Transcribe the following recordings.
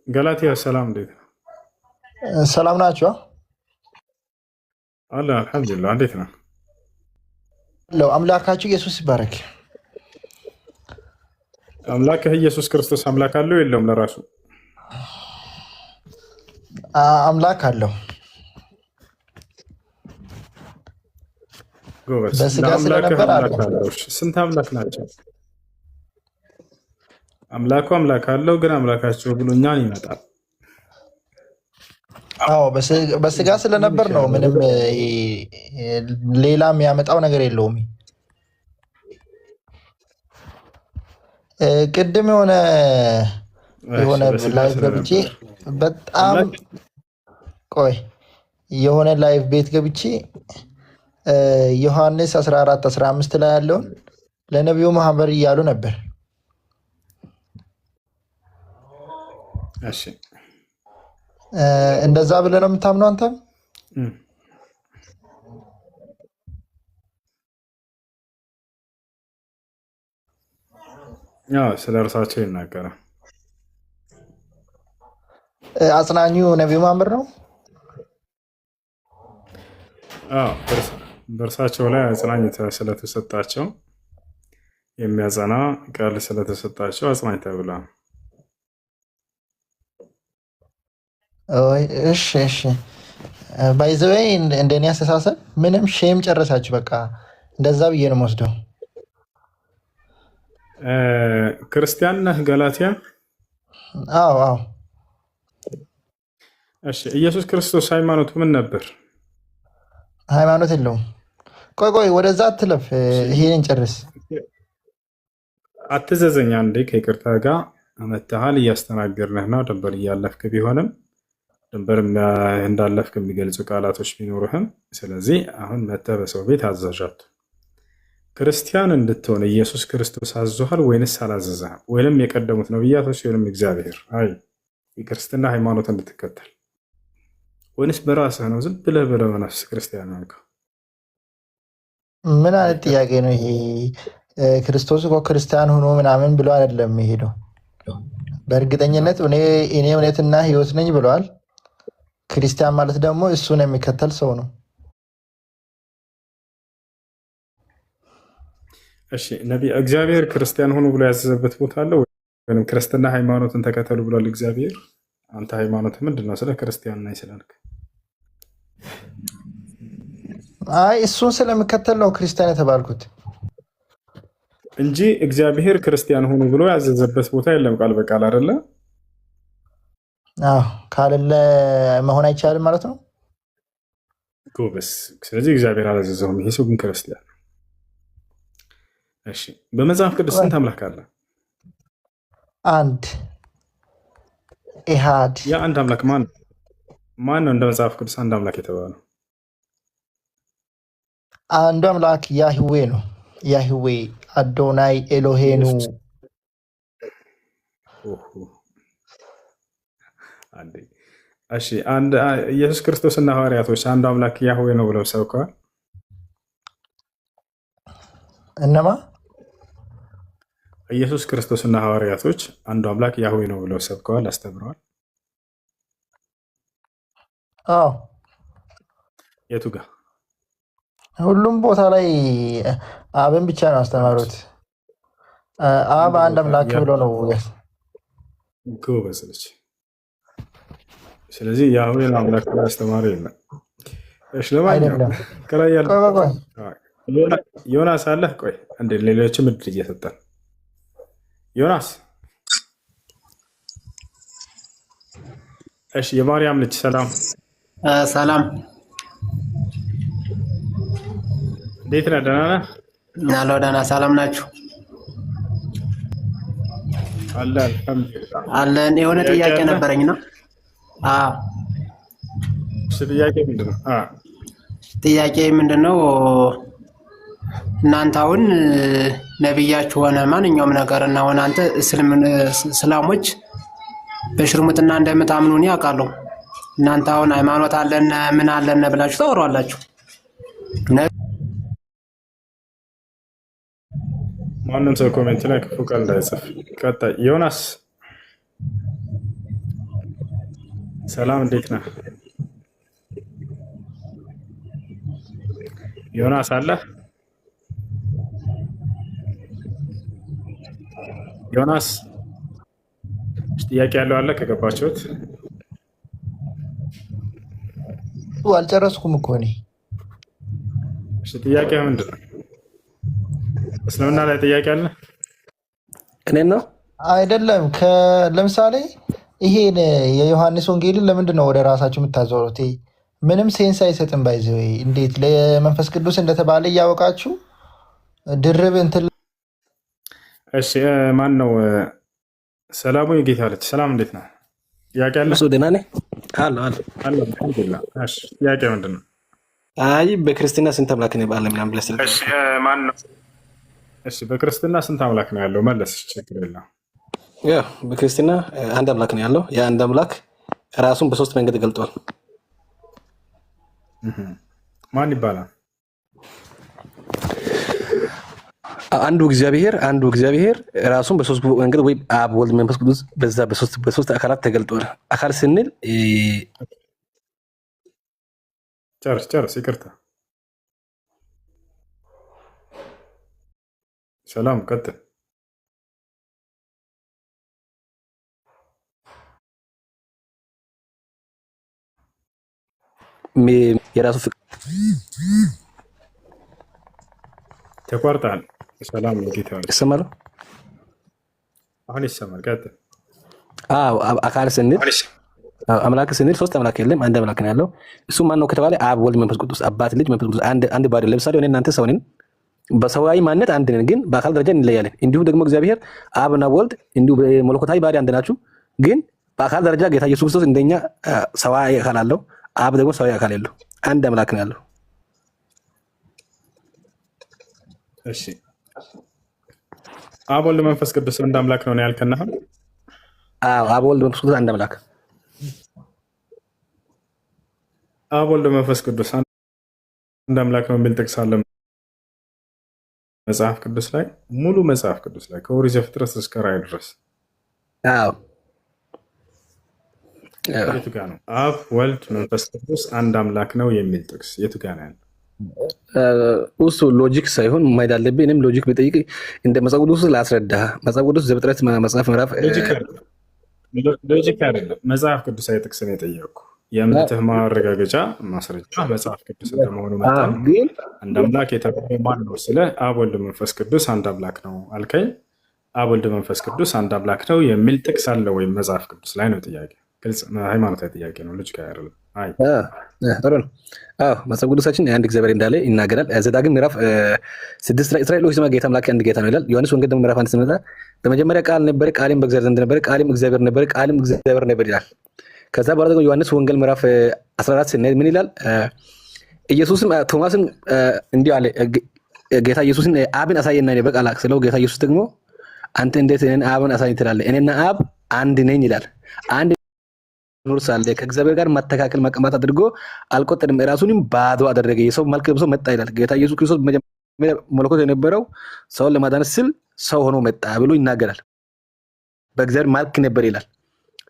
ገላትያ ሰላም እንዴት ነው? ሰላም ናቸው አለ አልሐምዱሊላህ። እንዴት ነው? አምላካችሁ ኢየሱስ ይባረክ። አምላክህ ኢየሱስ ክርስቶስ አምላክ አለው የለውም? ለራሱ አምላክ አለው። ጎበዝ። በስጋ ለአምላክህ ስለነበር አምላክ አለው። አለው። እሺ፣ ስንት አምላክ ናቸው? አምላኩ አምላክ አለው፣ ግን አምላካቸው ብሎ እኛን ይመጣል። አዎ በስጋ ስለነበር ነው። ምንም ሌላ የሚያመጣው ነገር የለውም። ቅድም የሆነ በስጋ ላይቭ ገብቼ ስለነበር በጣም አምላክ ቆይ የሆነ ላይቭ ቤት ገብቼ ዮሐንስ 14 15 ላይ ያለውን ለነቢዩ ማህበር እያሉ ነበር። እሺ፣ እንደዛ ብለህ ነው የምታምነው አንተም? እም፣ ያው ስለ እርሳቸው ይናገራል። አጽናኙ ነቢዩ ማህበር ነው። አዎ፣ በእርሳቸው ላይ አጽናኝ ስለተሰጣቸው የሚያጸና ቃል ስለተሰጣቸው አጽናኝ ተብሏል። እሺ እሺ። ባይዘወይ እንደኔ አስተሳሰብ ምንም ሼም ጨረሳችሁ። በቃ እንደዛ ብዬ ነው የምወስደው። ክርስቲያን ነህ ገላትያ? አዎ አዎ። እሺ፣ ኢየሱስ ክርስቶስ ሃይማኖቱ ምን ነበር? ሃይማኖት የለውም። ቆይ ቆይ፣ ወደዛ አትለፍ። ይሄን ጨርስ። አትዘዘኛ እንዴ። ከይቅርታ ጋር መተሃል እያስተናገርንህ ነው። ድንበር እያለፍክ ቢሆንም ድንበር እንዳለፍክ የሚገልጹ ቃላቶች ቢኖርህም፣ ስለዚህ አሁን መተህ በሰው ቤት አዛዣት ክርስቲያን እንድትሆን ኢየሱስ ክርስቶስ አዞሃል ወይንስ አላዘዘህም? ወይንም የቀደሙት ነቢያቶች ወይንም እግዚአብሔር አይ የክርስትና ሃይማኖት እንድትከተል ወይንስ በራስህ ነው ዝም ብለህ በነፍስ ክርስቲያን ያልከው? ምን አይነት ጥያቄ ነው ይሄ? ክርስቶስ እኮ ክርስቲያን ሆኖ ምናምን ብሎ አይደለም የሄደው። በእርግጠኝነት እኔ እውነትና ሕይወት ነኝ ብለዋል። ክርስቲያን ማለት ደግሞ እሱን የሚከተል ሰው ነው። እሺ፣ እግዚአብሔር ክርስቲያን ሆኖ ብሎ ያዘዘበት ቦታ አለ ወይም ክርስትና ሃይማኖትን ተከተሉ ብሏል እግዚአብሔር? አንተ ሃይማኖት ምንድን ነው? ስለ ክርስቲያን ነኝ ስላልክ አይ እሱን ስለሚከተል ነው ክርስቲያን የተባልኩት እንጂ እግዚአብሔር ክርስቲያን ሆኖ ብሎ ያዘዘበት ቦታ የለም። ቃል በቃል አይደለ? አዎ ካለለ መሆን አይቻልም ማለት ነው። ጎበስ። ስለዚህ እግዚአብሔር አላዘዘውም። ይሄ ሰው ግን ክርስቲያን ነው። እሺ፣ በመጽሐፍ ቅዱስ ስንት አምላክ አለ? አንድ ኢሃድ። ያ አንድ አምላክ ማን ነው? እንደ መጽሐፍ ቅዱስ አንድ አምላክ የተባለው አንዱ አምላክ ያህዌ ነው። ያህዌ አዶናይ ኤሎሄኑ። እሺ፣ ኢየሱስ ክርስቶስና ሐዋርያቶች አንዱ አምላክ ያህዌ ነው ብለው ሰብከዋል። እነማ? ኢየሱስ ክርስቶስና ሐዋርያቶች አንዱ አምላክ ያህዌ ነው ብለው ሰብከዋል፣ አስተምረዋል። አዎ የቱ ጋር? ሁሉም ቦታ ላይ አብን ብቻ ነው አስተማሩት። አብ አንድ አምላክ ብሎ ነው። ጎበዝ ልጅ። ስለዚህ ያህዌን አምላክ ብሎ አስተማሪ የለም። እሺ፣ ለማንኛውም ከላይ ያለ ዮናስ አለህ? ቆይ እንደ ሌሎችም እድል እየሰጠን ዮናስ። እሺ፣ የማርያም ልጅ ሰላም ሰላም። እንዴት ነህ? ደህና ነህ? አለሁ ደህና። ሰላም ናችሁ? አለ አልሐምዱሊላህ። አለን። የሆነ ጥያቄ ነበረኝ ነው። ጥያቄ ምንድን ነው? ጥያቄ ምንድን ነው? እናንተ አሁን ነቢያችሁ ሆነ ማንኛውም ነገር እና ሆነ አንተ እስላሞች በሽርሙጥና እንደምታምኑ እኔ አውቃለሁ። እናንተ አሁን ሃይማኖት አለን ምን አለን ብላችሁ ታወራላችሁ። ማንም ሰው ኮሜንት ላይ ክፉ ቃል እንዳይጽፍ። ቀጣይ ዮናስ ሰላም እንዴት ነህ? ዮናስ አለ? ዮናስ ጥያቄ ያለው አለ ከገባችሁት? አልጨረስኩም እኮ እኔ። እሺ ጥያቄ ምንድን ነው? እስልምና ላይ ጥያቄ አለ? እኔን ነው አይደለም። ለምሳሌ ይሄን የዮሐንስ ወንጌልን ለምንድን ነው ወደ ራሳችሁ የምታዞሩት? ምንም ሴንስ አይሰጥም። ባይዘ እንዴት ለመንፈስ ቅዱስ እንደተባለ እያወቃችሁ ድርብ እንትን። እሺ ማን ነው? ሰላሙ የጌታ ልጅ ሰላም እንዴት ነህ? ጥያቄ አለ? እሱ ደህና ነኝ አለ አለ አልሐምዱሊላህ። እሺ ጥያቄ ምንድን ነው? አይ በክርስትና ስንት አምላክ ነው ባለ ምናምን ብለህ ስለኝ። እሺ ማን ነው? እሺ በክርስትና ስንት አምላክ ነው ያለው? መለስ ችግር የለም። ያው በክርስትና አንድ አምላክ ነው ያለው። ያ አንድ አምላክ ራሱን በሶስት መንገድ ገልጧል። ማን ይባላል? አንዱ እግዚአብሔር ራሱን በሶስት መንገድ ወይ አብ፣ ወልድ፣ መንፈስ ቅዱስ በዛ በሶስት አካላት ተገልጧል። አካል ስንል ጨርስ ይቅርታ። ሰላም ቀጥል። የራሱ ፍቅር ተቋርጣል። ሰላም ለጌታ ይሰማል። አሁን ይሰማል። ቀጥል። አካል ስንል አምላክ ስንል ሶስት አምላክ የለም፣ አንድ አምላክ ነው ያለው። እሱ ማን ነው ከተባለ አብ፣ ወልድ፣ መንፈስ ቅዱስ፣ አባት፣ ልጅ፣ መንፈስ ቅዱስ አንድ ባድ። ለምሳሌ እኔ እናንተ ሰው ነን፣ በሰዋዊ ማንነት አንድ ነን፣ ግን በአካል ደረጃ እንለያለን። እንዲሁም ደግሞ እግዚአብሔር አብና ወልድ እንዲሁ በመለኮታዊ ባህሪ አንድ ናችሁ፣ ግን በአካል ደረጃ ጌታ ኢየሱስ ክርስቶስ እንደኛ ሰዋዊ አካል አለው። አብ ደግሞ ሰዋዊ አካል የለው። አንድ አምላክ ነው ያለው። እሺ አብ ወልድ መንፈስ ቅዱስ አንድ አምላክ ነው ያልከና? አዎ አብ ወልድ መንፈስ ቅዱስ አንድ አምላክ። አብ ወልድ መንፈስ ቅዱስ አንድ አምላክ ነው የሚል ጥቅስ አለ መጽሐፍ ቅዱስ ላይ፣ ሙሉ መጽሐፍ ቅዱስ ላይ ከኦሪት ዘፍጥረት እስከ ራዕይ ድረስ። አዎ የቱ ጋ ነው አብ ወልድ መንፈስ ቅዱስ አንድ አምላክ ነው የሚል ጥቅስ? የቱ ጋ ነው ያለው? እሱ ሎጂክ ሳይሆን ማይድ አለብኝ። እኔም ሎጂክ ብጠይቅ እንደ መጽሐፍ ቅዱስ ላስረዳ። መጽሐፍ ቅዱስ ዘፍጥረት መጽሐፍ ምዕራፍ ሎጂክ አይደለም፣ መጽሐፍ ቅዱሳዊ ጥቅስ ነው የጠየቅኩ። የእምነትህ ማረጋገጫ ማስረጃ መጽሐፍ ቅዱስ እንደመሆኑ መጠን አንድ አምላክ የተባለ ማን ነው ስለ አብ ወልድ መንፈስ ቅዱስ አንድ አምላክ ነው አልከኝ። አብ ወልድ መንፈስ ቅዱስ አንድ አምላክ ነው የሚል ጥቅስ አለ ወይም መጽሐፍ ቅዱስ ላይ ነው? ጥያቄ ግልጽ ሃይማኖታዊ ጥያቄ ነው፣ ሎጂካዊ አይደለም። ጥሩ ነው። መጽሐፍ ቅዱሳችን አንድ እግዚአብሔር እንዳለ ይናገራል። ዘዳግም ምዕራፍ 6 ላይ እስራኤል ሆይ ስማ ጌታ አምላክ አንድ ጌታ ነው ይላል። ዮሐንስ ወንጌል ደግሞ ምዕራፍ 1 ስንመጣ በመጀመሪያ ቃል ነበረ፣ ቃልም በእግዚአብሔር ዘንድ ነበረ፣ ቃልም እግዚአብሔር ነበረ፣ ቃልም እግዚአብሔር ነበር ይላል። ከዛ በኋላ ደግሞ ዮሐንስ ወንጌል ምዕራፍ 14 ስንሄድ ምን ይላል? ኢየሱስም ቶማስም እንዲህ አለ፣ ጌታ ኢየሱስን አብን አሳየና በቃል ስለው ጌታ ኢየሱስ ደግሞ አንተ እንዴት እኔን አብን አሳየኝ ትላለህ? እኔና አብ አንድ ነኝ ይላል። አንድ ኑር ሳለ ከእግዚአብሔር ጋር መተካከል መቀማት አድርጎ አልቆጠርም፣ ራሱንም ባዶ አደረገ፣ የሰው መልክ ለብሶ መጣ ይላል። ጌታ ኢየሱስ ክርስቶስ መጀመሪያ መለኮት የነበረው ሰውን ለማዳን ሲል ሰው ሆኖ መጣ ብሎ ይናገራል። በእግዚአብሔር መልክ ነበር ይላል።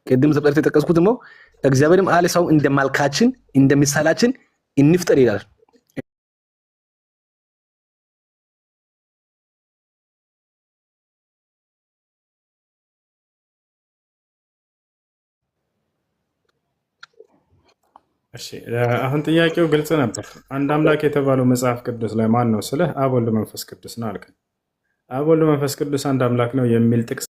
ቅድም ዘፍጥረት የጠቀስኩት ደግሞ እግዚአብሔርም አለ ሰው እንደ መልካችን እንደ ምሳሌያችን እንፍጠር ይላል። እሺ አሁን ጥያቄው ግልጽ ነበር። አንድ አምላክ የተባለው መጽሐፍ ቅዱስ ላይ ማን ነው ስለ አብ ወልድ መንፈስ ቅዱስ ነው አልከኝ። አብ ወልድ መንፈስ ቅዱስ አንድ አምላክ ነው የሚል ጥቅስ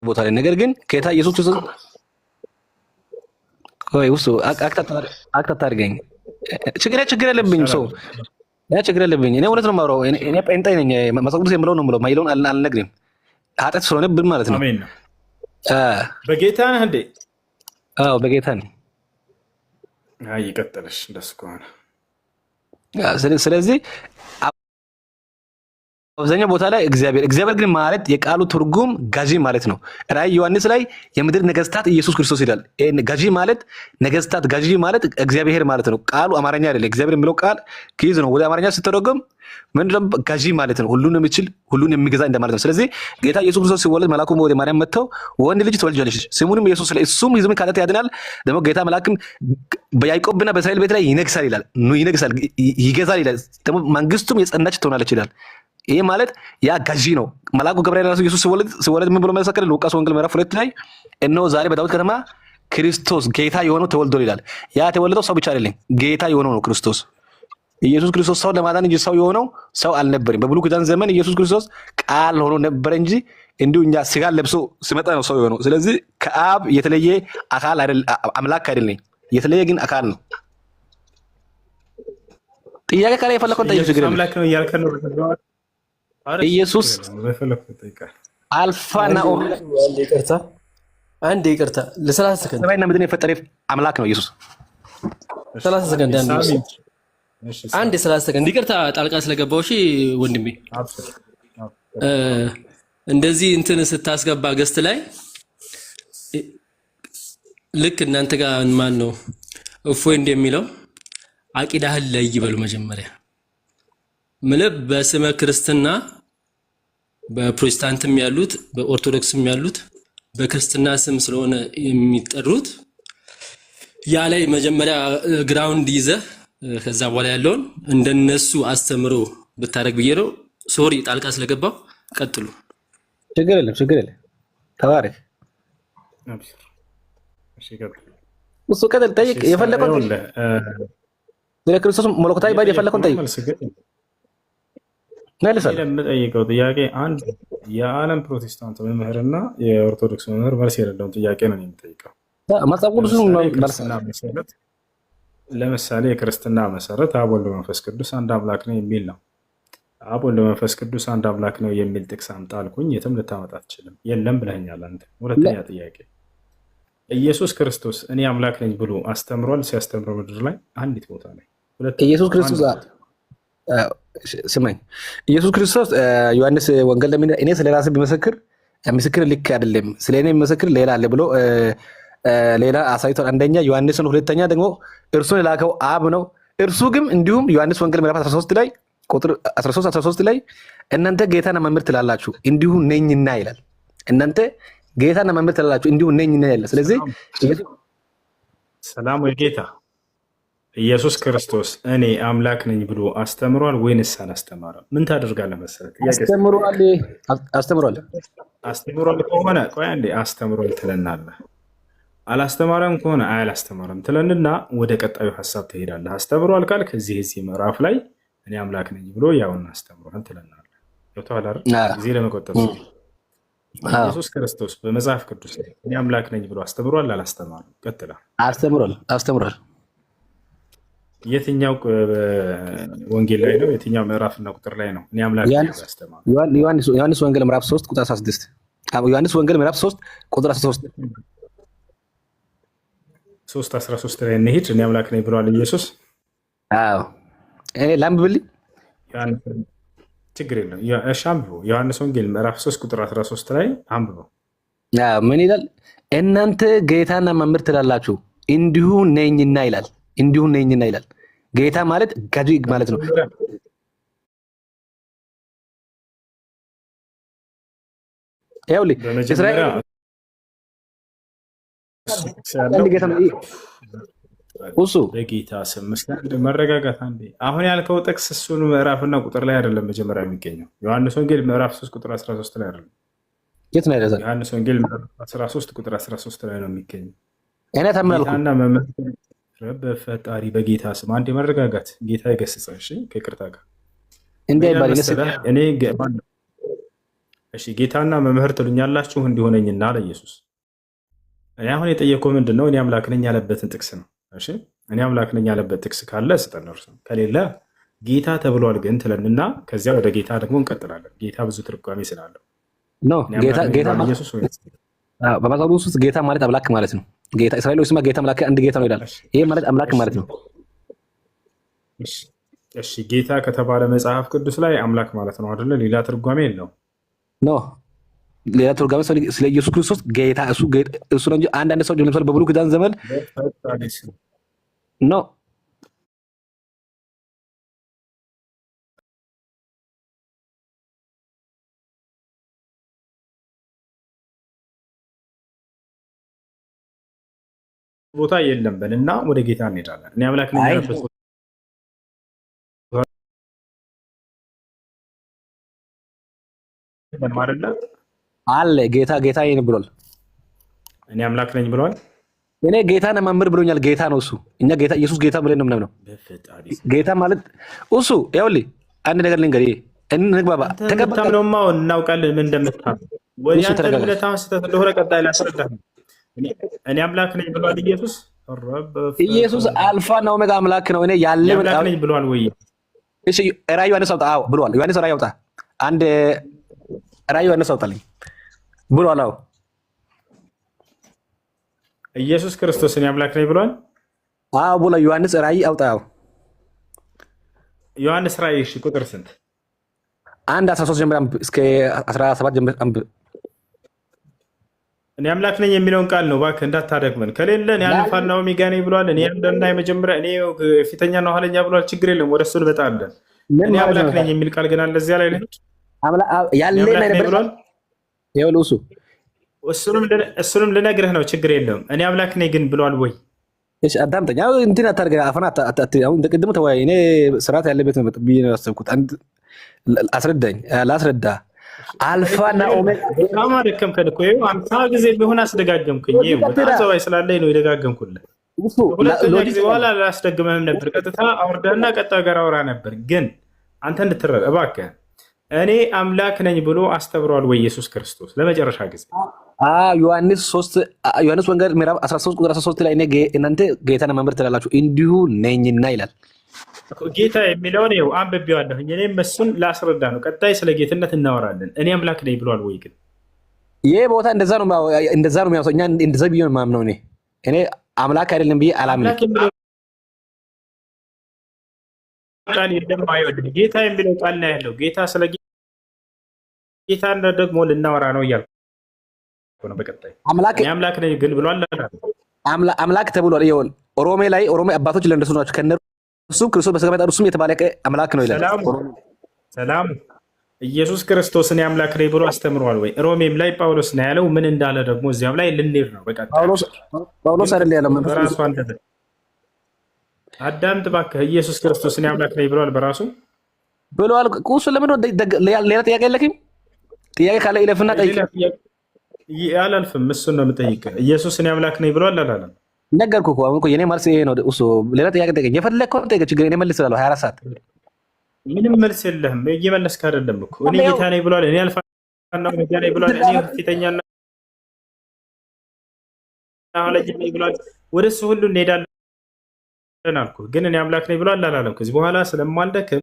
ቦታ ላይ ነገር ግን ጌታ ኢየሱስ ክርስቶስ ወይ ውስጥ አክታት አድርገኝ ችግር የለብኝ ሰው ችግር የለብኝ። እኔ እውነት ነው የማወራው። እኔ ጴንጤ ነኝ። መጽሐፍ ቅዱስ የምለው ነው የምለው ማይለውን አልነግርም። ኃጢአት ስለሆነብን ማለት ነው። በጌታ ነህ እንዴ? አዎ በጌታ ነኝ። አይ ይቀጥልሽ እንደሱ ከሆነ ስለዚህ አብዛኛው ቦታ ላይ እግዚአብሔር ግን ማለት የቃሉ ትርጉም ገዢ ማለት ነው። ራዕይ ዮሐንስ ላይ የምድር ነገስታት ኢየሱስ ክርስቶስ ይላል። ገዢ ማለት ነገስታት፣ ገዢ ማለት እግዚአብሔር ማለት ነው። ቃሉ አማርኛ አይደለም። እግዚአብሔር የሚለው ቃል ግዕዝ ነው። ወደ አማርኛ ሲተረጎም ምንድነው? ገዢ ማለት ነው። ሁሉን የሚችል ሁሉን የሚገዛ እንደማለት ነው። ስለዚህ ጌታ ኢየሱስ ክርስቶስ ሲወለድ መልአኩ ወደ ማርያም መጥተው ወንድ ልጅ ትወልጃለሽ፣ ስሙንም ኢየሱስ ላይ እሱም ሕዝብን ከኃጢአት ያድናል። ደግሞ ጌታ መልአክም በያዕቆብና በእስራኤል ቤት ላይ ይነግሳል ይላል። ይነግሳል፣ ይገዛል ይላል። ደግሞ መንግስቱም የጸናች ትሆናለች ይላል። ይሄ ማለት ያ ገዢ ነው። መልአኩ ገብርኤል ራሱ ኢየሱስ ሲወለድ ምን ብሎ መሰከረ? ሉቃስ ወንጌል ምዕራፍ 2 ላይ እነሆ ዛሬ በዳዊት ከተማ ክርስቶስ ጌታ የሆነው ተወልዷል ይላል። ያ የተወለደው ሰው ብቻ አይደለም፣ ጌታ የሆነው ነው ክርስቶስ። ኢየሱስ ክርስቶስ ሰው ለማዳን እንጂ ሰው የሆነው ሰው አልነበረም። በብሉይ ኪዳን ዘመን ኢየሱስ ክርስቶስ ቃል ሆኖ ነበር እንጂ እንዲሁ እኛ ስጋ ለብሶ ሲመጣ ነው ሰው የሆነው። ስለዚህ ከአብ የተለየ አካል አይደለም፣ አምላክ አይደለም፣ የተለየ ግን አካል ነው። ጥያቄ ካለ የፈለከውን ጠይቅ። ችግር አምላክ ነው እያልከን ነው። ኢየሱስ አልፋና ኦሜጋ። አንድ ይቅርታ ለ30 ሰከንድ ሰማይና ምድርን የፈጠረ አምላክ ነው ኢየሱስ። 30 ሰከንድ አንድ 30 ሰከንድ ይቅርታ ጣልቃ ስለገባው። እሺ ወንድሜ እንደዚህ እንትን ስታስገባ ገስት ላይ ልክ እናንተ ጋር ማን ነው እፎይ እንደሚለው አቂዳህን ላይ ይበሉ መጀመሪያ ምልብ በስመ ክርስትና በፕሮቴስታንትም ያሉት በኦርቶዶክስም ያሉት በክርስትና ስም ስለሆነ የሚጠሩት ያ ላይ መጀመሪያ ግራውንድ ይዘህ ከዛ በኋላ ያለውን እንደነሱ አስተምሮ ብታረግ ብዬ ነው። ሶሪ ጣልቃ ስለገባው ቀጥሉ። ችግር የለም ተባረክ። እሱ ቀጥል፣ ጠይቅ የፈለከውን ስለ ክርስቶስ መለኮታዊ ባይ የፈለከውን ጠይቅ። የምጠይቀው ጥያቄ አንድ የዓለም ፕሮቴስታንት መምህርና የኦርቶዶክስ መምህር መልስ የሌለውን ጥያቄ ነው የምጠይቀው። መጽሐፍ ቅዱስ ለምሳሌ የክርስትና መሰረት አብ ወልድ መንፈስ ቅዱስ አንድ አምላክ ነው የሚል ነው። አብ ወልድ መንፈስ ቅዱስ አንድ አምላክ ነው የሚል ጥቅስ አምጣ አልኩኝ። የትም ልታመጣ አትችልም። የለም ብለኸኛል አንተ። ሁለተኛ ጥያቄ ኢየሱስ ክርስቶስ እኔ አምላክ ነኝ ብሎ አስተምሯል? ሲያስተምረው ምድር ላይ አንዲት ቦታ ላይ ኢየሱስ ክርስቶስ ስማኝ፣ ኢየሱስ ክርስቶስ ዮሐንስ ወንጌል ለምን እኔ ስለራሴ ቢመሰክር ምስክር ልክ አይደለም፣ ስለ እኔ ቢመሰክር ሌላ አለ ብሎ ሌላ አሳይቷል። አንደኛ ዮሐንስን፣ ሁለተኛ ደግሞ እርሱን የላከው አብ ነው። እርሱ ግን እንዲሁም ዮሐንስ ወንጌል ምዕራፍ 13 ላይ ቁጥር 13 ላይ እናንተ ጌታና መምህር ትላላችሁ እንዲሁ ነኝና ይላል። እናንተ ጌታና መምህር ትላላችሁ እንዲሁ ነኝና ይላል። ስለዚህ ሰላም ወይ ጌታ ኢየሱስ ክርስቶስ እኔ አምላክ ነኝ ብሎ አስተምሯል ወይንስ አላስተማረም? ምን ታደርጋለህ መሰለህ? አስተምሯል ከሆነ ቆይ አንዴ አስተምሯል ትለናለህ። አላስተማረም ከሆነ አላስተማረም ትለንና ወደ ቀጣዩ ሀሳብ ትሄዳለህ። አስተምሯል ካል ከዚህ ምዕራፍ ላይ እኔ አምላክ ነኝ ብሎ ያውና አስተምሯል ትለናለህ። ገብቶሃል አይደል? ጊዜ ለመቆጠብ ኢየሱስ ክርስቶስ በመጽሐፍ ቅዱስ ላይ እኔ አምላክ ነኝ ብሎ አስተምሯል አላስተማረም? ቀጥላ አስተምሯል። የትኛው ወንጌል ላይ ነው? የትኛው ምዕራፍና ቁጥር ላይ ነው እኔ አምላክ ነኝ ብሎ አስተማረው? ዮሐንስ ወንጌል ምዕራፍ 3 ቁጥር 16። ዮሐንስ ወንጌል ምዕራፍ 3 ቁጥር 13 3:13 ላይ እንሂድ። እኔ አምላክ ነኝ ብሏል ኢየሱስ። አዎ እኔ ላምብልኝ ችግር የለም። እሺ አንብበው። ዮሐንስ ወንጌል ምዕራፍ 3 ቁጥር 13 ላይ አንብበው። ምን ይላል? እናንተ ጌታና መምህር ትላላችሁ እንዲሁ ነኝና ይላል። እንዲሁ ነኝና ይላል። ጌታ ማለት ገዢ ማለት ነው። ይኸውልህ እስራኤል እሱ በጌታ ስም መረጋጋት። አንዴ አሁን ያልከው ጥቅስ እሱን ምዕራፍና ቁጥር ላይ አይደለም መጀመሪያ የሚገኘው። ዮሐንስ ወንጌል ምዕራፍ 3 ቁጥር 13 ላይ አይደለም። የት ነው ያለው? ዮሐንስ ወንጌል ምዕራፍ 13 ቁጥር 13 ላይ ነው የሚገኘው። እኔ ታምናለሁ። በፈጣሪ በጌታ ስም አንዴ መረጋጋት። ጌታ ይገስጸን። እሺ ከይቅርታ ጋር እንዳይባል እሺ ጌታና መምህር ትሉኛላችሁ እንዲሆነኝና አለ ኢየሱስ። እኔ አሁን የጠየቀው ምንድን ነው? እኔ አምላክ ነኝ ያለበትን ጥቅስ ነው። እሺ እኔ አምላክ ነኝ ያለበት ጥቅስ ካለ ስጠን፣ እርሱ ከሌለ ጌታ ተብሏል ግን ትለንና ከዚያ ወደ ጌታ ደግሞ እንቀጥላለን። ጌታ ብዙ ትርጓሜ ስላለው በመጽሐፍ ውስጥ ጌታ ማለት አምላክ ማለት ነው። ጌታ እስራኤሎች ስማ ጌታ አምላክ አንድ ጌታ ነው ይላል። ይሄ ማለት አምላክ ማለት ነው። እሺ ጌታ ከተባለ መጽሐፍ ቅዱስ ላይ አምላክ ማለት ነው አይደለ? ሌላ ትርጓሜ የለውም። ኖ ሌላ ትርጓሜ ስለ ኢየሱስ ክርስቶስ ጌታ እሱ ነው እንጂ አንዳንድ ሰው ለምሳሌ በብሉይ ኪዳን ዘመን ኖ ቦታ የለም በልና ወደ ጌታ እንሄዳለን። እኔ አምላክ ነኝ ያለበት አለ ጌታ ጌታ ይሄን ብሏል። እኔ አምላክ ነኝ ብሏል። እኔ ጌታ ነኝ መምህር ብሎኛል። ጌታ ነው እሱ። እኛ ጌታ ኢየሱስ ጌታ ብለን ነው የምናምነው። ጌታ ማለት እሱ ይኸውልህ አንድ ነገር ልንገርህ፣ እንግባባ። ተቀበልነውማ እናውቃለን ምን እንደምታምነው። ወዲያ አንተ ለታም ስተት እንደሆነ ቀጣይ ላስረዳህ። እኔ አምላክ ነኝ ብሏል ኢየሱስ። ኢየሱስ አልፋ እና ኦሜጋ አምላክ ነው። እኔ ያለ አምላክ ነኝ ብሏል ወይ? እሺ ራዕይ ዮሐንስ አውጣ። አዎ ብሏል። ዮሐንስ ራዕይ አውጣ። አንድ ራዕይ ዮሐንስ አውጣልኝ ብሏል። አዎ ኢየሱስ ክርስቶስ እኔ አምላክ ነኝ ብሏል። አዎ ብሏል። ዮሐንስ ራዕይ አውጣ። አዎ ዮሐንስ ራዕይ እሺ ቁጥር ስንት? 1:13 ጀምሮ እስከ 17 ጀምሮ አንብብ። እኔ አምላክ ነኝ የሚለውን ቃል ነው እባክህ እንዳታደግመን። ከሌለ እኔ አልፋና ኦሜጋ ነኝ ብሏል። እኔ አንደና የመጀመሪያ እኔ ፊተኛና ኋለኛ ብሏል። ችግር የለም ወደ እሱ እንመጣለን። እኔ አምላክ ነኝ የሚል ቃል ግን አለ እዚያ ላይ ልሂድ። እሱንም ልነግርህ ነው። ችግር የለም። እኔ አምላክ ነኝ ግን ብሏል ወይ? እሺ አዳምጠኝ። እንትን አታድርገህ አፈና እንደ ቅድም ተወያይ። እኔ ስርዓት ያለበት ነው ብዬ ነው ያሰብኩት። አስረዳኝ ላስረዳ። አልፋና ኦሜጋ በጣም አደከምከን እኮ ይኸው 50 ጊዜ ቢሆን አስደጋገምክኝ። ይኸው በጣም ዘባይ ስላለኝ ነው የደጋገምኩልህ። ሁለተኛ ጊዜ በኋላ አላስደግምህም ነበር። ቀጥታ አውርደህና ቀጣዩ ጋር አውራ ነበር። ግን አንተ እንድትረዳ እባክህ እኔ አምላክ ነኝ ብሎ አስተምሯል ወይ ኢየሱስ ክርስቶስ ለመጨረሻ ጊዜ? ዮሐንስ ወንጌል ምዕራፍ 13 ቁጥር 13 ላይ እናንተ ጌታን መምህር ትላላችሁ እንዲሁ ነኝና ይላል። ጌታ የሚለውን ይኸው አንብቤዋለሁኝ። እኔም እሱን ላስረዳ ነው። ቀጣይ ስለ ጌትነት እናወራለን። እኔ አምላክ ነኝ ብሏል ወይ? ግን ይህ ቦታ እንደዛ ነው የሚያውሰው። እኛ እንደዛ ብዬ ነው የማምነው። እኔ አምላክ አይደለም ብዬ አላምንም። ቃል የለም አይወድም። ጌታ የሚለው ቃል ነው ያለው። ጌታ ስለ ጌታ ደግሞ ልናወራ ነው እያልኩ ነው። በቀጣይ አምላክ ነኝ ግን ብሏል። አምላክ ተብሏል። ይኸውልህ ኦሮሜ አባቶች ለእንደሱ ናቸው። ከእነሱም ክርስቶስ በሥጋ መጣ እርሱም የተባለ አምላክ ነው ይላል። ሰላም ኢየሱስ ክርስቶስ እኔ አምላክ ነኝ ብሎ አስተምሯል ወይ? ሮሜም ላይ ጳውሎስ ነው ያለው። ምን እንዳለ ደግሞ እዚያም ላይ ልንሄድ ነው። በቃ ጳውሎስ አይደል ያለው በራሱ አንደበት። አዳምጥ እባክህ። ኢየሱስ ክርስቶስ እኔ አምላክ ነኝ ብሏል በራሱ ብሏል። ቁሱ ለምን ሌላ ጥያቄ የለክም? ጥያቄ ካለ ይለፍና ጠይቅ። አላልፍም። እሱን ነው የምጠይቅህ። ኢየሱስ እኔ አምላክ ነኝ ብሏል አላለም? ነገርኩህ እኮ። አሁን እኮ የኔ መልስ ይሄ ነው። እሱ ሌላ ጥያቄ ጠይቀኝ። የፈለግከውን ጠይቀህ ችግር እኔ መልስልሃለሁ 24 ሰዓት። ምንም መልስ የለህም። እየመለስክ አይደለም እኮ። እኔ ጌታ ነኝ ብሏል። እኔ አልፋና ኦሜጋ ነኝ ብሏል። እኔ ፊተኛና ኋለኛ ነኝ ብሏል። ወደ እሱ ሁሉ እንሄዳለን አልኩህ። ግን እኔ አምላክ ነኝ ብሏል አላለም? ከዚህ በኋላ ስለማልደክም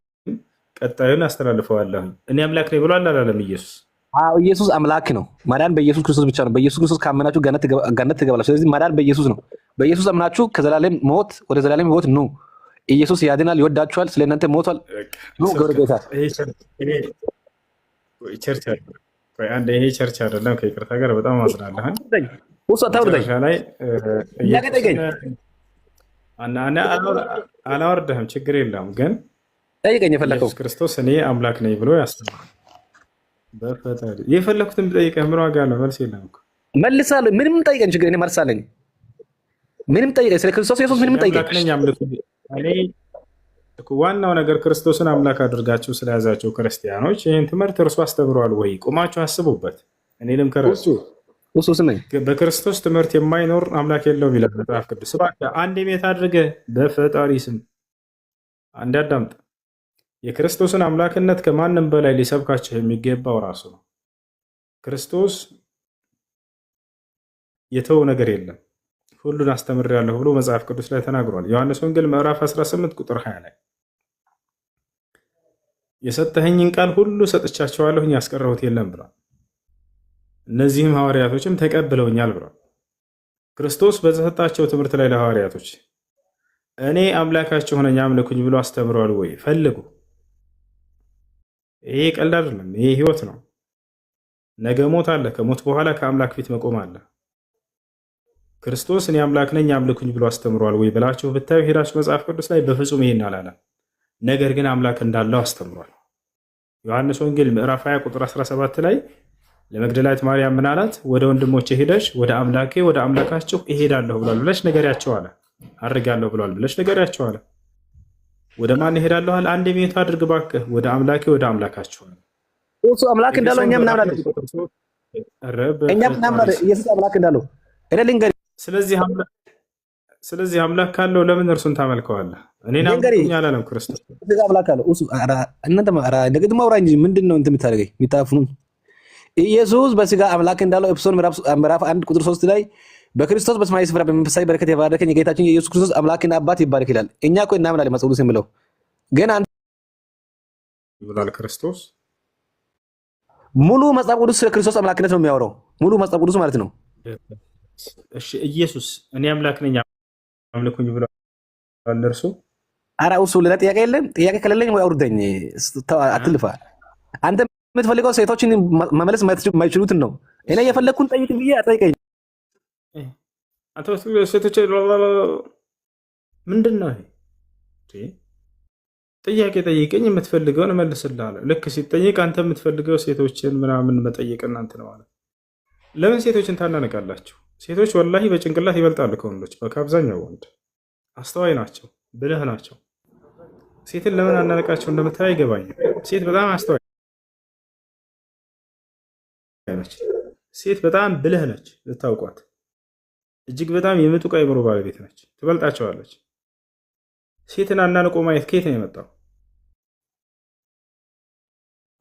ቀጣዩን አስተላልፈዋለሁ። እኔ አምላክ ነኝ ብሏል አላለም ኢየሱስ? ኢየሱስ አምላክ ነው። ማዳን በኢየሱስ ክርስቶስ ብቻ ነው። በኢየሱስ ክርስቶስ ካመናችሁ ገነት ትገባላችሁ። ስለዚህ ማዳን በኢየሱስ ነው። በኢየሱስ አምናችሁ ከዘላለም ሞት ወደ ዘላለም ሕይወት ኑ። ኢየሱስ ያድናል፣ ይወዳችኋል፣ ስለ እናንተ ሞቷል። ኑ ጌታ። ይሄ ቸርች አይደለም። ከይቅርታ ጋር በጣም አዝናለሁ። አላወርድህም፣ ችግር የለውም። ግን ጠይቀኝ የፈለከው ኢየሱስ ክርስቶስ እኔ አምላክ ነኝ ብሎ ያስተምራል። በፈጣሪ የፈለኩትን ብጠይቀህ ምን ዋጋ አለው? መልስ የለም እኮ መልሳለሁ። ምንም ጠይቀኝ፣ ችግር እኔ መልስ አለኝ። ምንም ጠይቀኝ፣ ስለ ክርስቶስ ኢየሱስ ምንም ጠይቀኝ። እኔ ዋናው ነገር ክርስቶስን አምላክ አድርጋችሁ ስለያዛቸው ክርስቲያኖች ይህን ትምህርት እርሱ አስተምረዋል ወይ? ቁማችሁ አስቡበት። እኔ ልምከራችሁ። በክርስቶስ ትምህርት የማይኖር አምላክ የለውም ይላል መጽሐፍ ቅዱስ። እባክህ አንድ ቤት አድርገህ በፈጣሪ ስም አንድ አዳምጥ። የክርስቶስን አምላክነት ከማንም በላይ ሊሰብካቸው የሚገባው ራሱ ነው። ክርስቶስ የተወው ነገር የለም ሁሉን አስተምሬያለሁ ብሎ መጽሐፍ ቅዱስ ላይ ተናግሯል። ዮሐንስ ወንጌል ምዕራፍ 18 ቁጥር 20 ላይ የሰጠኸኝን ቃል ሁሉ ሰጥቻቸዋለሁኝ ያስቀረሁት የለም ብሏል። እነዚህም ሐዋርያቶችም ተቀብለውኛል ብሏል። ክርስቶስ በተሰጣቸው ትምህርት ላይ ለሐዋርያቶች እኔ አምላካችሁ ነኝ አምልኩኝ ብሎ አስተምሯል ወይ? ፈልጉ። ይሄ ቀልድ አይደለም፣ ይሄ ህይወት ነው። ነገ ሞት አለ፣ ከሞት በኋላ ከአምላክ ፊት መቆም አለ። ክርስቶስ እኔ አምላክ ነኝ አምልኩኝ ብሎ አስተምሯል ወይ ብላችሁ ብታዩ ሄዳችሁ መጽሐፍ ቅዱስ ላይ በፍጹም ይሄን አላለም። ነገር ግን አምላክ እንዳለው አስተምሯል። ዮሐንስ ወንጌል ምዕራፍ 20 ቁጥር 17 ላይ ለመግደላዊት ማርያም ምን አላት? ወደ ወንድሞቼ ሄደሽ ወደ አምላኬ ወደ አምላካችሁ እሄዳለሁ ብሏል ብለሽ ንገሪያቸው አለ። አድርጋለሁ ብሏል ብለሽ ንገሪያቸው አለ። ወደ ማን እሄዳለሁ አለ? አንድ የሚዩት አድርግ እባክህ። ወደ አምላኬ ወደ አምላካችሁ አለ። እሱ አምላክ እንዳለው እኛም እናምናለን። እኛም እናምናለን ኢየሱስ አምላክ እንዳለው እኔ ልንገርህ። ስለዚህ አምላክ ካለው ለምን እርሱን ታመልከዋለህ? እኔን አምላክ አላለም ክርስቶስ። ስለዚህ አምላክ አለው እሱ እናንተ እንደገና ማውራ እንጂ ምንድን ነው እንትን የምታደርገኝ የሚታፍኑኝ? ኢየሱስ በስጋ አምላክ እንዳለው ኤፌሶን ምዕራፍ 1 ቁጥር 3 ላይ በክርስቶስ በሰማያዊ ስፍራ በመንፈሳዊ በረከት የባረከኝ የጌታችን የኢየሱስ ክርስቶስ አምላክና አባት ይባረክ ይላል። እኛ እኮ እናምናለን መጽሐፍ ቅዱስ የሚለው ግን አንተ ይብላል ክርስቶስ ሙሉ መጽሐፍ ቅዱስ ስለ ክርስቶስ አምላክነት ነው የሚያወራው። ሙሉ መጽሐፍ ቅዱስ ማለት ነው። እሺ ኢየሱስ እኔ አምላክ ነኝ አምልኩኝ ብሏል እርሱ? ኧረ እሱ ሌላ ጥያቄ የለም። ጥያቄ ከሌለኝ ወይ አውርደኝ፣ አትልፋ። አንተ የምትፈልገው ሴቶችን መመለስ የማይችሉትን ነው። እኔ የፈለግኩን ጠይቅ ብዬ አጠይቀኝ። ሴቶች ምንድን ነው ጥያቄ ጠይቀኝ፣ የምትፈልገውን እመልስልሃለሁ። ልክ ሲጠይቅ አንተ የምትፈልገው ሴቶችን ምናምን መጠየቅ እናንተ ነው ማለት። ለምን ሴቶችን ታናነቃላችሁ? ሴቶች ወላሂ በጭንቅላት ይበልጣሉ ከወንዶች። ከአብዛኛው ወንድ አስተዋይ ናቸው፣ ብልህ ናቸው። ሴትን ለምን አናነቃቸው እንደምታይ አይገባኝም። ሴት በጣም አስተዋይ ነች። ሴት በጣም ብልህ ነች፣ ልታውቋት። እጅግ በጣም የምጡቅ አእምሮ ባለቤት ነች፣ ትበልጣቸዋለች። ሴትን አናንቆ ማየት ከየት ነው የመጣው?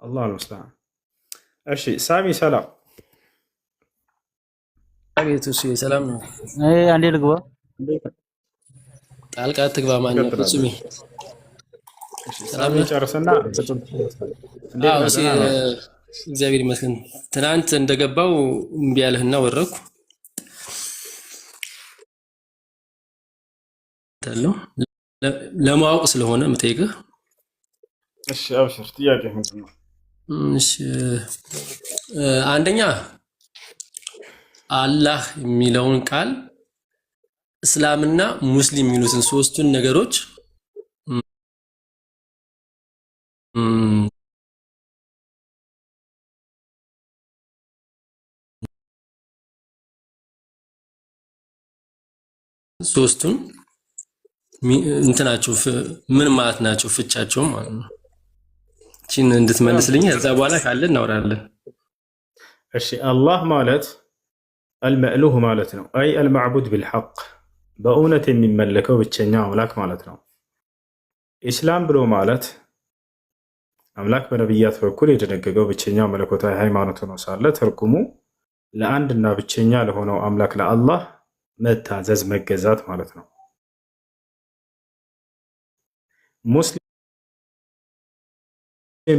አላህ አልሙስተዓን። እሺ ሳሚ ሰላም። አቤት። እሺ ሰላም ነው። አንዴ ልግባ። ጣልቃ ትግባ። ማነው ፍጹሜ? ሳሚ ጨርሰና እግዚአብሔር ይመስገን። ትናንት እንደገባው እምቢ ያለህና ወረኩ ለማወቅ ስለሆነ የምጠይቅህ። እሺ አብሽር። ጥያቄ ምንድን ነው? እሺ አንደኛ አላህ የሚለውን ቃል እስላምና ሙስሊም የሚሉትን ሶስቱን ነገሮች ሶስቱን እንትናቸው ምን ማለት ናቸው? ፍቻቸው ማለት ነው። እቺን እንድትመልስልኝ ከዛ በኋላ ካለ እናወራለን። እሺ አላህ ማለት አልመእሉህ ማለት ነው። አይ አልማዕቡድ ቢልሐቅ በእውነት የሚመለከው ብቸኛ አምላክ ማለት ነው። ኢስላም ብሎ ማለት አምላክ በነቢያት በኩል የደነገገው ብቸኛው መለኮታዊ ሃይማኖት ሆኖ ሳለ ትርጉሙ ለአንድና ብቸኛ ለሆነው አምላክ ለአላህ መታዘዝ መገዛት ማለት ነው። ሙስሊም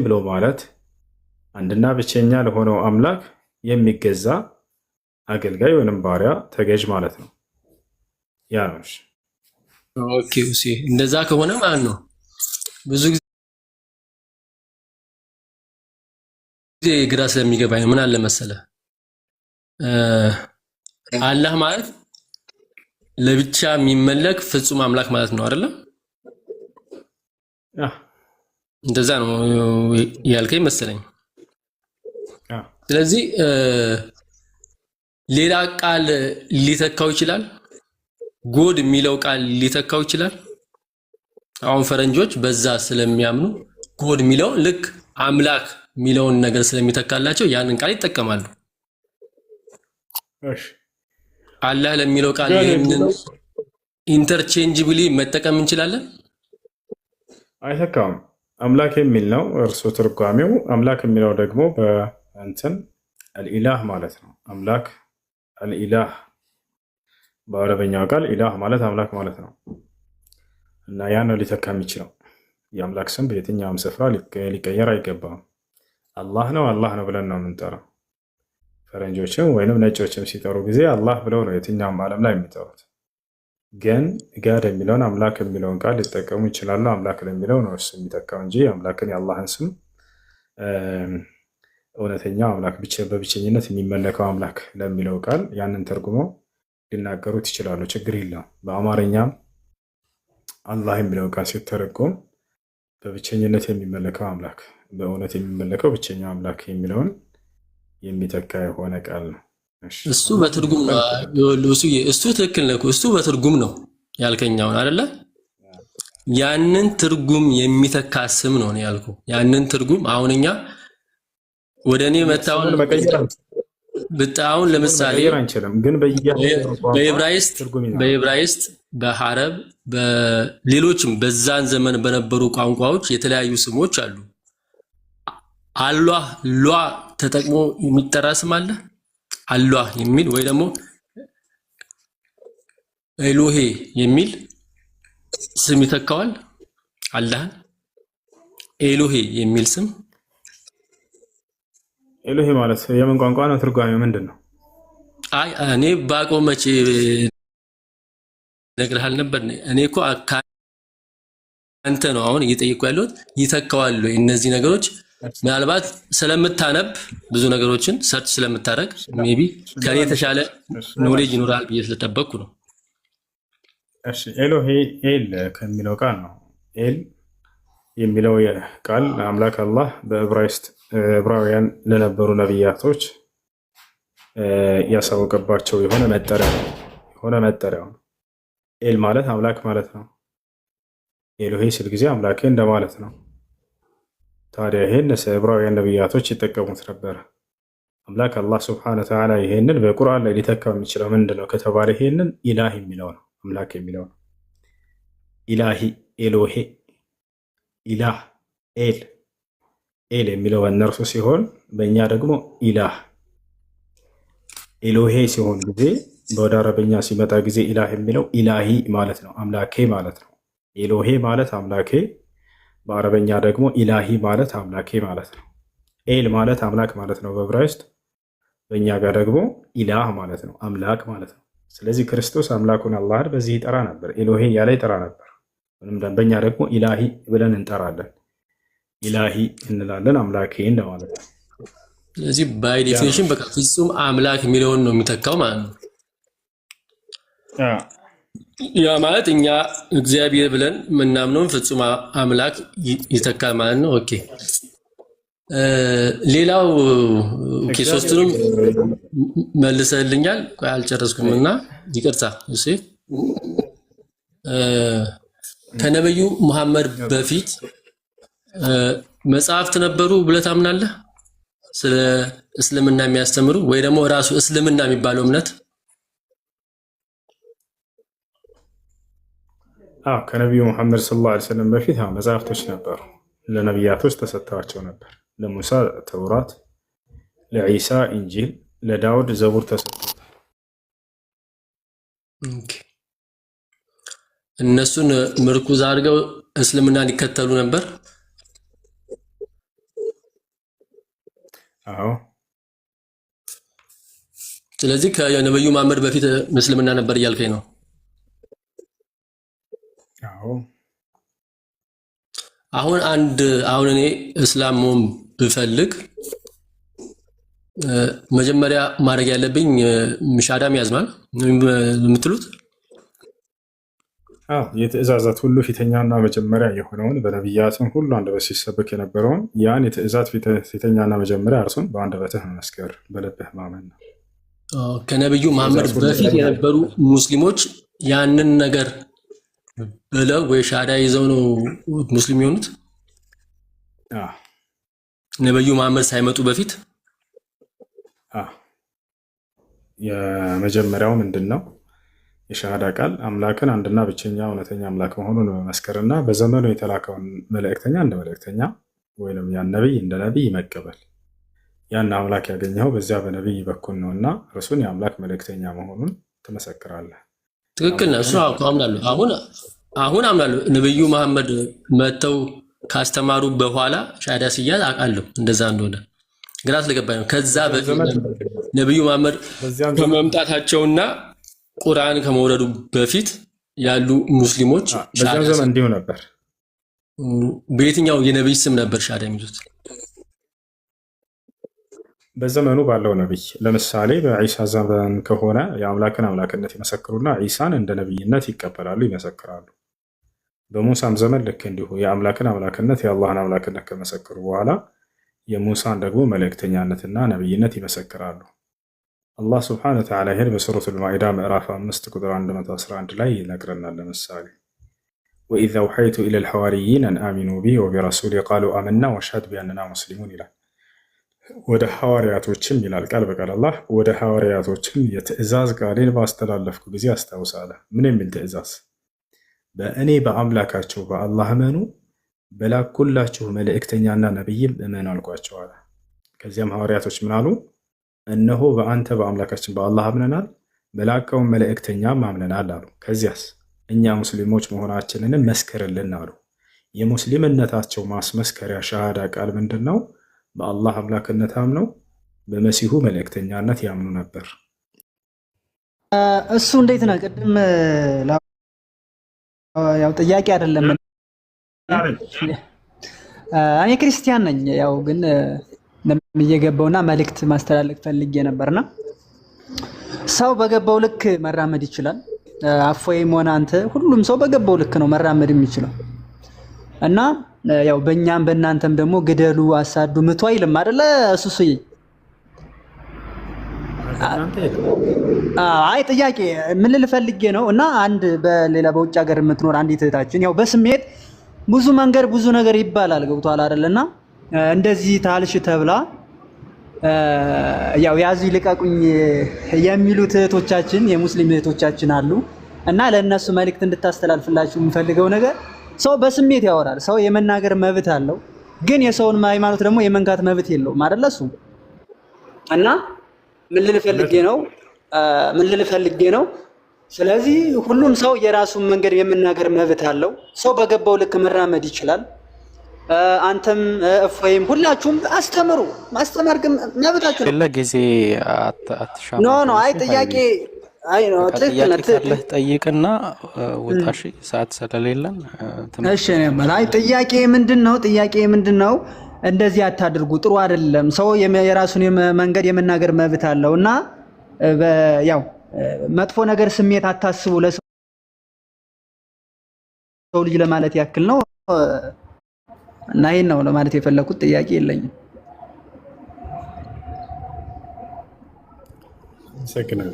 ብሎ ማለት አንድና ብቸኛ ለሆነው አምላክ የሚገዛ አገልጋይ ወይንም ባሪያ ተገዥ ማለት ነው። ያ ነው። ኦኬ እሺ፣ እንደዛ ከሆነ ማለት ነው ብዙ ጊዜ ግራ ስለሚገባኝ ምን አለ መሰለህ፣ አላህ ማለት ለብቻ የሚመለክ ፍጹም አምላክ ማለት ነው አይደለም? እንደዛ ነው ያልከኝ መሰለኝ። ስለዚህ ሌላ ቃል ሊተካው ይችላል። ጎድ የሚለው ቃል ሊተካው ይችላል። አሁን ፈረንጆች በዛ ስለሚያምኑ ጎድ የሚለው ልክ አምላክ የሚለውን ነገር ስለሚተካላቸው ያንን ቃል ይጠቀማሉ። አላህ ለሚለው ቃል ይሄንን ኢንተርቼንጅብሊ መጠቀም እንችላለን። አይተካም። አምላክ የሚል ነው እርሱ ትርጓሜው። አምላክ የሚለው ደግሞ በእንትን አልኢላህ ማለት ነው አምላክ። አልኢላህ በአረበኛው ቃል ኢላህ ማለት አምላክ ማለት ነው እና ያ ነው ሊተካ የሚችለው። የአምላክ ስም በየትኛውም ስፍራ ሊቀየር አይገባም። አላህ ነው ብለን ነው የምንጠራው። ፈረንጆችም ወይንም ነጮችም ሲጠሩ ጊዜ አላህ ብለው ነው የትኛውም ዓለም ላይ የሚጠሩት። ግን ጋድ የሚለውን አምላክ የሚለውን ቃል ሊጠቀሙ ይችላሉ። አምላክ ለሚለው ነው እሱ የሚጠቃው እንጂ አምላክን የአላህን ስም እውነተኛው አምላክ በብቸኝነት የሚመለከው አምላክ ለሚለው ቃል ያንን ተርጉመው ሊናገሩት ይችላሉ። ችግር የለውም። በአማርኛም አላህ የሚለው ቃል ሲተረጎም በብቸኝነት የሚመለከው አምላክ፣ በእውነት የሚመለከው ብቸኛው አምላክ የሚለውን የሚተካ የሆነ ቃል ነው። እሱ በትርጉም ነው። እሱ ትክክል ነው። እሱ በትርጉም ነው ያልከኛውን አይደለ? ያንን ትርጉም የሚተካ ስም ነው ያልኩ። ያንን ትርጉም አሁን እኛ ወደ እኔ መታውን ብጣውን ለምሳሌ ግን በዕብራይስጥ በሐረብ በሌሎችም በዛን ዘመን በነበሩ ቋንቋዎች የተለያዩ ስሞች አሉ። አላህ ሏ ተጠቅሞ የሚጠራ ስም አለ። አላህ የሚል ወይ ደግሞ ኤሎሄ የሚል ስም ይተካዋል። አላህን ኤሎሄ የሚል ስም ኤሎሄ ማለት የምን ቋንቋ ነው? ትርጓሜው ምንድን ነው? አይ እኔ ባቆ መቼ ነግረሃል ነበር። እኔ እኮ አንተ ነው አሁን እየጠየቁ ያለሁት ይተካዋል ወይ እነዚህ ነገሮች። ምናልባት ስለምታነብ ብዙ ነገሮችን ሰርች ስለምታደርግ ሜቢ ከኔ የተሻለ ኖሌጅ ይኖራል ብዬ ስለጠበቅኩ ነው። እሺ ኤሎሄ ኤል ከሚለው ቃል ነው። ኤል የሚለው ቃል አምላክ አላህ በዕብራውያን ለነበሩ ነቢያቶች ያሳወቀባቸው የሆነ መጠሪያ ነው። ኤል ማለት አምላክ ማለት ነው። ኤሎሄ ስል ጊዜ አምላኬ እንደማለት ነው። ታዲያ ይሄን ዕብራውያን ነቢያቶች ይጠቀሙት ነበረ። አምላክ አላህ ስብሐነ ወተዓላ ይሄንን በቁርአን ላይ ሊተካው የሚችለው ምንድን ነው ከተባለ ይሄንን ኢላህ የሚለው ነው፣ አምላክ የሚለው ነው። ኢላሂ፣ ኤሎሄ፣ ኢላህ፣ ኤል የሚለው በእነርሱ ሲሆን በእኛ ደግሞ ኢላህ ኤሎሄ ሲሆን ጊዜ በወደ አረበኛ ሲመጣ ጊዜ ኢላህ የሚለው ኢላሂ ማለት ነው፣ አምላኬ ማለት ነው። ኤሎሄ ማለት አምላኬ፣ በአረበኛ ደግሞ ኢላሂ ማለት አምላኬ ማለት ነው። ኤል ማለት አምላክ ማለት ነው በዕብራይስጥ፣ በእኛ ጋር ደግሞ ኢላህ ማለት ነው፣ አምላክ ማለት ነው። ስለዚህ ክርስቶስ አምላኩን አላህን በዚህ ይጠራ ነበር፣ ኤሎሄ እያለ ይጠራ ነበር። በእኛ ደግሞ ኢላሂ ብለን እንጠራለን፣ ኢላሂ እንላለን፣ አምላኬ እንደማለት ነው። ስለዚህ ባይ ዲፊኒሽን በቃ ፍጹም አምላክ የሚለውን ነው የሚተካው ማለት ነው። ያ ማለት እኛ እግዚአብሔር ብለን የምናምነውን ፍጹም አምላክ ይተካል ማለት ነው። ኦኬ ሌላው ኦኬ ሶስቱንም መልሰልኛል። አልጨረስኩም እና ይቅርታ። እሺ ከነብዩ መሐመድ በፊት መጽሐፍት ነበሩ ብለህ ታምናለህ? ስለ እስልምና የሚያስተምሩ ወይ ደግሞ ራሱ እስልምና የሚባለው እምነት? ከነቢዩ መሐመድ ሰለላሁ ዐለይሂ ወሰለም በፊት መጽሐፍቶች ነበሩ። ለነቢያቶች ተሰጥተዋቸው ነበር። ለሙሳ ተውራት፣ ለዒሳ ኢንጂል፣ ለዳውድ ዘቡር ተሰጥቶታል። እነሱን ምርኩዝ አድርገው እስልምና ሊከተሉ ነበር። አዎ። ስለዚህ ከነብዩ መሐመድ በፊት እስልምና ነበር እያልከኝ ነው? አዎ። አሁን እኔ እስላም መሆን ብፈልግ መጀመሪያ ማድረግ ያለብኝ ሻሃዳ መያዝ ነው የምትሉት? የትእዛዛት ሁሉ ፊተኛና መጀመሪያ የሆነውን በነቢያትም ሁሉ አንደበት ሲሰበክ የነበረውን ያን የትእዛዝ ፊተኛና መጀመሪያ እርሱን በአንደበትህ መመስከር፣ በልብህ ማመን ነው። ከነብዩ መሐመድ በፊት የነበሩ ሙስሊሞች ያንን ነገር ብለው ወይ ሻሃዳ ይዘው ነው ሙስሊም የሆኑት? ነብዩ መሐመድ ሳይመጡ በፊት የመጀመሪያው ምንድን ነው? የሻሃዳ ቃል አምላክን አንድና ብቸኛ እውነተኛ አምላክ መሆኑን መመስከርና በዘመኑ የተላከውን መልእክተኛ እንደ መልእክተኛ ወይም ያን ነቢይ እንደ ነቢይ መቀበል። ያን አምላክ ያገኘው በዚያ በነቢይ በኩል ነውና እርሱን የአምላክ መልእክተኛ መሆኑን ትመሰክራለህ። ትክክል ነው። እሱ አምናለሁ። አሁን አምናለሁ። ነብዩ መሐመድ መተው ካስተማሩ በኋላ ሻሃዳ ሲያዝ አውቃለሁ እንደዛ እንደሆነ ግራ ስለገባኝ ነው። ከዛ በፊት ነብዩ መሐመድ ከመምጣታቸውና ቁርአን ከመውረዱ በፊት ያሉ ሙስሊሞች በዛም ዘመን እንዲሁ ነበር። በየትኛው የነብይ ስም ነበር ሻሃዳ የሚይዙት? በዘመኑ ባለው ነቢይ። ለምሳሌ በዒሳ ዘመን ከሆነ የአምላክን አምላክነት ይመሰክሩና ዒሳን እንደ ነቢይነት ይቀበላሉ፣ ይመሰክራሉ። በሙሳም ዘመን ልክ እንዲሁ የአምላክን አምላክነት የአላህን አምላክነት ከመሰከሩ በኋላ የሙሳን ደግሞ መልእክተኛነትና ነቢይነት ይመሰክራሉ። አላህ ስብሓነ ወተዓላ ይህን በሱረቱል ማኢዳ ምዕራፍ 5 ቁጥር 111 ላይ ይነግረናል። ለምሳሌ ወኢዝ አውሐይቱ ኢለል ሐዋርይን አን አሚኑ ቢ ወቢረሱሊ ቃሉ አመና ወሽሀድ ቢአንና ሙስሊሙን ይላል። ወደ ሐዋርያቶችም ይላል ቃል በቃል አላህ ወደ ሐዋርያቶችም የትእዛዝ ቃሌን ባስተላለፍኩ ጊዜ አስታውሳለ። ምን የሚል ትእዛዝ? በእኔ በአምላካቸው በአላህ እመኑ፣ በላኩላችሁ መልእክተኛና ነቢይም እመኑ አልኳቸው አለ። ከዚያም ሐዋርያቶች ምን አሉ? እነሆ በአንተ በአምላካችን በአላህ አምነናል፣ በላከውን መልእክተኛም አምነናል አሉ። ከዚያስ እኛ ሙስሊሞች መሆናችንንም መስክርልን አሉ። የሙስሊምነታቸው ማስመስከሪያ ሻሃዳ ቃል ምንድን ነው? በአላህ አምላክነት አምነው በመሲሁ መልእክተኛነት ያምኑ ነበር። እሱ እንዴት ነው? ቅድም ያው ጥያቄ አይደለም። እኔ ክርስቲያን ነኝ። ያው ግን እየገባውና መልእክት ማስተላለፍ ፈልጌ ነበርና ሰው በገባው ልክ መራመድ ይችላል። አፎይም ሆነ አንተ ሁሉም ሰው በገባው ልክ ነው መራመድ የሚችለው እና ያው በእኛም በእናንተም ደግሞ ግደሉ፣ አሳዱ፣ ምቱ አይልም አይደለ? እሱስዬ አይ ጥያቄ ምን ልፈልጌ ነው እና አንድ በሌላ በውጭ ሀገር የምትኖር አንዲት እህታችን ያው በስሜት ብዙ መንገድ ብዙ ነገር ይባላል ገብቷል አይደለና እንደዚህ ታልሽ ተብላ ያው ያዙ ይልቀቁኝ የሚሉት እህቶቻችን የሙስሊም እህቶቻችን አሉ እና ለእነሱ መልእክት እንድታስተላልፍላችሁ የምፈልገው ነገር ሰው በስሜት ያወራል። ሰው የመናገር መብት አለው፣ ግን የሰውን ሃይማኖት ደግሞ የመንካት መብት የለውም አይደለ? እሱ እና ምን ልል ፈልጌ ነው ስለዚህ ሁሉም ሰው የራሱን መንገድ የመናገር መብት አለው። ሰው በገባው ልክ መራመድ ይችላል። አንተም እፎይም ሁላችሁም አስተምሩ። ማስተማር ግን መብታችሁ ነው። ለጊዜ አትሻማ ኖ አይ ጥያቄ አይ ነው ትክክል ጠይቅና ወጣሽ ሰዓት ስለሌለን እሺ ነው ማለት ጥያቄ ምንድነው እንደዚህ አታድርጉ ጥሩ አይደለም። ሰው የራሱን መንገድ የመናገር መብት አለውና ያው መጥፎ ነገር ስሜት አታስቡ ለሰው ልጅ ለማለት ያክል ነው እና ይሄን ነው ለማለት የፈለኩት። ጥያቄ የለኝም። ሰክናል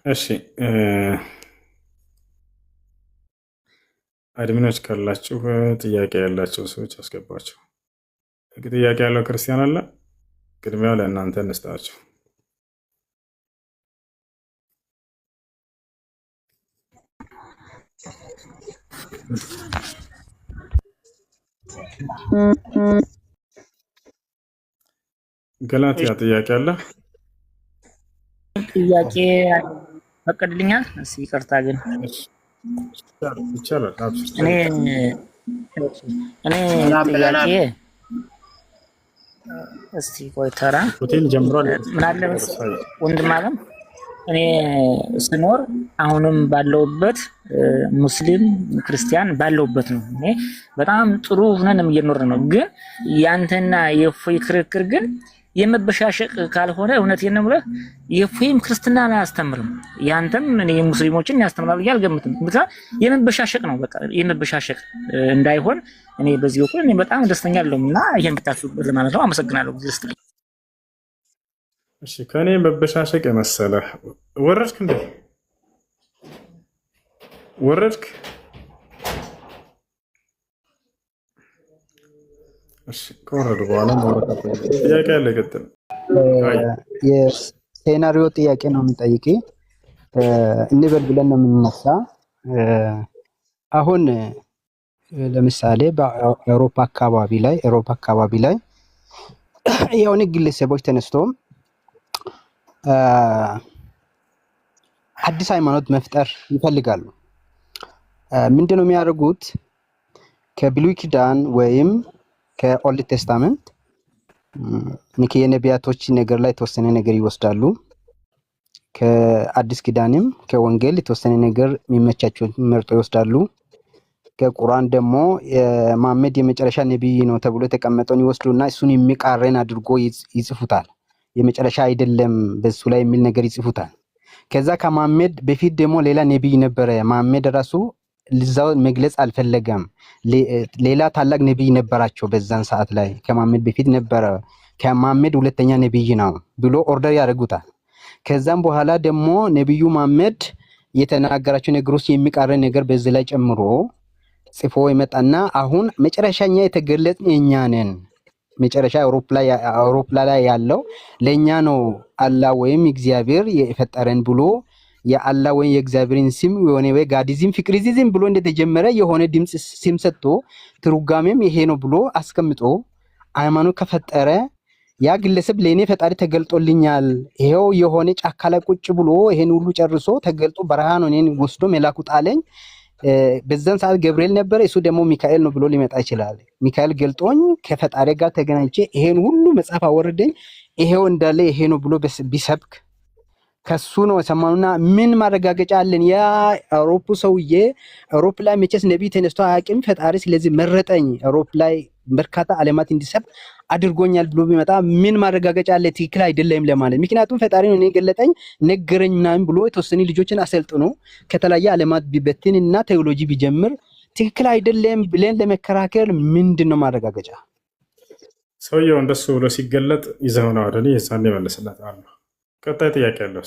እሺ አድሚኖች ካላችሁ ጥያቄ ያላቸው ሰዎች አስገባቸው። ጥያቄ ያለው ክርስቲያን አለ? ቅድሚያ ለእናንተ እንስጣችሁ። ገላትያ ጥያቄ አለ? ጥያቄ ፈቀድልኛል? እስኪ ይቅርታ ግን ይቻላል። እኔ ጥያቄ እስቲ ቆይ ተራ ሆቴል ጀምሯል። ምን አለ መሰለህ ወንድም አለም እኔ ስኖር አሁንም ባለውበት ሙስሊም ክርስቲያን ባለውበት ነው። እኔ በጣም ጥሩ ሆነንም እየኖርን ነው። ግን ያንተና የፎይ ክርክር ግን የመበሻሸቅ ካልሆነ እውነቴን ነው ብለህ የፎይም ክርስትና አያስተምርም፣ ያንተም እኔ ሙስሊሞችን ያስተምራል ያልገምትም። ምክንያቱም የመበሻሸቅ ነው። በቃ የመበሻሸቅ እንዳይሆን እኔ በዚህ በኩል እኔ በጣም ደስተኛ አይደለሁምና ይሄን ብታስቡበት ለማለት ነው። አመሰግናለሁ። እሺ ከኔ መበሻሸቅ የመሰለህ ወረድክ እንዴ? ወረድክ? እሺ ከወረዱ በኋላ ጥያቄ ያለ ቀጥል። የሴናሪዮ ጥያቄ ነው የሚጠይቅ እንበል ብለን ነው የምንነሳ። አሁን ለምሳሌ በአውሮፓ አካባቢ ላይ የሆነ ግለሰቦች ተነስተው አዲስ ሃይማኖት መፍጠር ይፈልጋሉ። ምንድነው የሚያደርጉት? ከብሉይ ኪዳን ወይም ከኦልድ ቴስታመንት የነቢያቶች ነገር ላይ የተወሰነ ነገር ይወስዳሉ። ከአዲስ ኪዳንም ከወንጌል የተወሰነ ነገር የሚመቻቸው መርጦ ይወስዳሉ። ከቁርአን ደግሞ መሐመድ የመጨረሻ ነቢይ ነው ተብሎ የተቀመጠውን ይወስዱና እሱን የሚቃረን አድርጎ ይጽፉታል። የመጨረሻ አይደለም በሱ ላይ የሚል ነገር ይጽፉታል። ከዛ ከመሐመድ በፊት ደግሞ ሌላ ነቢይ ነበረ። መሐመድ ራሱ ልዛው መግለጽ አልፈለገም። ሌላ ታላቅ ነቢይ ነበራቸው በዛን ሰዓት ላይ ከመሐመድ በፊት ነበረ። ከመሐመድ ሁለተኛ ነቢይ ነው ብሎ ኦርደር ያደርጉታል። ከዛም በኋላ ደግሞ ነቢዩ መሐመድ የተናገራቸው ነገሮች የሚቃረን ነገር በዚህ ላይ ጨምሮ ጽፎ ይመጣና አሁን መጨረሻኛ የተገለጽን እኛ ነን። መጨረሻ አውሮፕላ ላይ ያለው ለኛ ነው አላህ ወይም እግዚአብሔር የፈጠረን ብሎ የአላህ ወይም የእግዚአብሔርን ስም የሆነ ወይ ጋዲዝም ፍቅሪዝም ብሎ እንደተጀመረ የሆነ ድምጽ ስም ሰጥቶ ትርጓሜም ይሄ ነው ብሎ አስቀምጦ ሃይማኖት ከፈጠረ ያ ግለሰብ ለኔ ፈጣሪ ተገልጦልኛል፣ ይሄው የሆነ ጫካ ላይ ቁጭ ብሎ ይሄን ሁሉ ጨርሶ ተገልጦ በረሃ ነው እኔን ወስዶ መላኩ ጣለኝ። በዛን ሰዓት ገብርኤል ነበር፣ እሱ ደግሞ ሚካኤል ነው ብሎ ሊመጣ ይችላል። ሚካኤል ገልጦኝ ከፈጣሪ ጋር ተገናኝቼ ይሄን ሁሉ መጽሐፍ አወረደኝ፣ ይሄው እንዳለ ይሄ ነው ብሎ ቢሰብክ ከሱ ነው ሰማኑና ምን ማረጋገጫ አለን? ያ አውሮፕ ሰውዬ አውሮፕ ላይ መቼስ ነብይ ተነስቶ አያውቅም። ፈጣሪ ስለዚህ መረጠኝ አውሮፕ ላይ በርካታ ዓለማት እንዲሰብ አድርጎኛል ብሎ ቢመጣ ምን ማረጋገጫ አለ ትክክል አይደለም ለማለት? ምክንያቱም ፈጣሪ ነው እኔ ገለጠኝ ነገረኝ ምናምን ብሎ የተወሰኑ ልጆችን አሰልጥኖ ከተለያየ ዓለማት ቢበትንና ቴዎሎጂ ቢጀምር ትክክል አይደለም ብለን ለመከራከር ምንድነው ማረጋገጫ? ሰውየው እንደሱ ብሎ ሲገለጥ ይዘውና ወደ እኔ የዛኔ መልስለታለሁ። ቀጣይ ጥያቄ ያለው